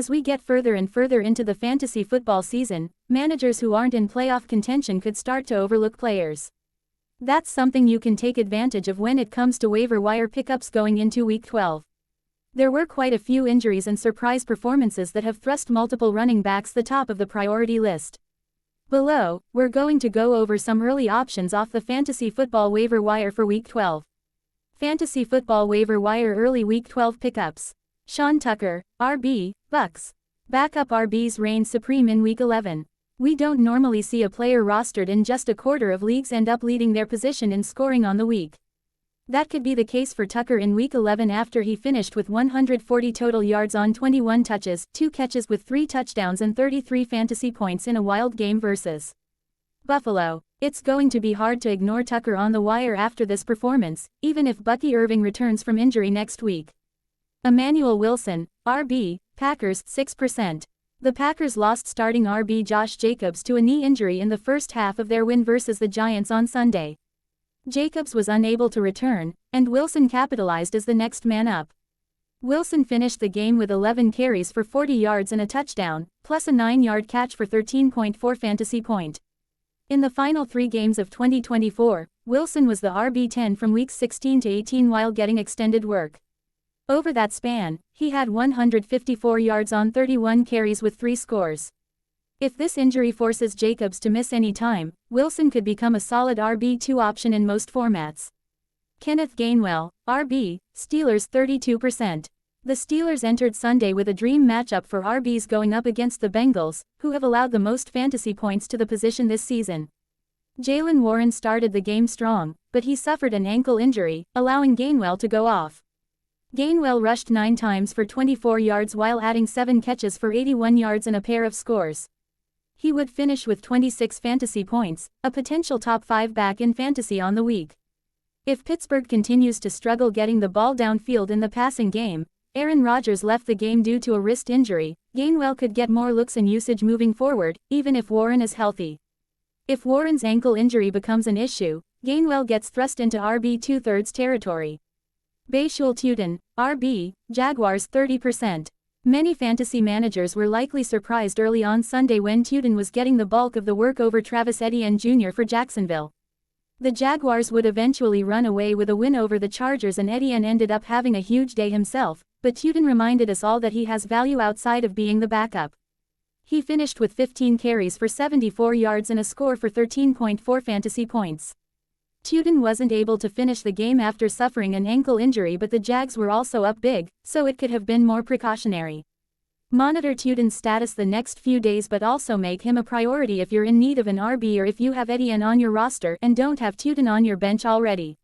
As we get further and further into the fantasy football season, managers who aren't in playoff contention could start to overlook players. That's something you can take advantage of when it comes to waiver wire pickups going into Week 12. There were quite a few injuries and surprise performances that have thrust multiple running backs the top of the priority list. Below, we're going to go over some early options off the Fantasy Football Waiver Wire for Week 12. Fantasy Football Waiver Wire Early Week 12 Pickups. Sean Tucker, RB, Bucks. Backup RBs reign supreme in Week 11. We don't normally see a player rostered in just a quarter of leagues end up leading their position in scoring on the week. That could be the case for Tucker in Week 11 after he finished with 140 total yards on 21 touches, 2 catches with 3 touchdowns and 33 fantasy points in a wild game versus Buffalo. It's going to be hard to ignore Tucker on the wire after this performance, even if Bucky Irving returns from injury next week. Emmanuel Wilson, RB, Packers, 6%. The Packers lost starting RB Josh Jacobs to a knee injury in the first half of their win versus the Giants on Sunday. Jacobs was unable to return, and Wilson capitalized as the next man up. Wilson finished the game with 11 carries for 40 yards and a touchdown, plus a 9-yard catch for 13.4 fantasy point. In the final 3 games of 2024, Wilson was the RB10 from weeks 16 to 18 while getting extended work. Over that span, he had 154 yards on 31 carries with 3 scores. If this injury forces Jacobs to miss any time, Wilson could become a solid RB2 option in most formats. Kenneth Gainwell, RB, Steelers 32%. The Steelers entered Sunday with a dream matchup for RBs going up against the Bengals, who have allowed the most fantasy points to the position this season. Jaylen Warren started the game strong, but he suffered an ankle injury, allowing Gainwell to go off. Gainwell rushed 9 times for 24 yards while adding 7 catches for 81 yards and a pair of scores. He would finish with 26 fantasy points, a potential top 5 back in fantasy on the week. If Pittsburgh continues to struggle getting the ball downfield in the passing game, Aaron Rodgers left the game due to a wrist injury, Gainwell could get more looks and usage moving forward, even if Warren is healthy. If Warren's ankle injury becomes an issue, Gainwell gets thrust into RB 2/3 territory. Bayshul Tuten, RB, Jaguars 30%. Many fantasy managers were likely surprised early on Sunday when Tuten was getting the bulk of the work over Travis Etienne Jr. for Jacksonville. The Jaguars would eventually run away with a win over the Chargers and Etienne ended up having a huge day himself, but Tuten reminded us all that he has value outside of being the backup. He finished with 15 carries for 74 yards and a score for 13.4 fantasy points. Tuten wasn't able to finish the game after suffering an ankle injury, but the Jags were also up big, so it could have been more precautionary. Monitor Tuten's status the next few days, but also make him a priority if you're in need of an RB or if you have Etienne on your roster and don't have Tuten on your bench already.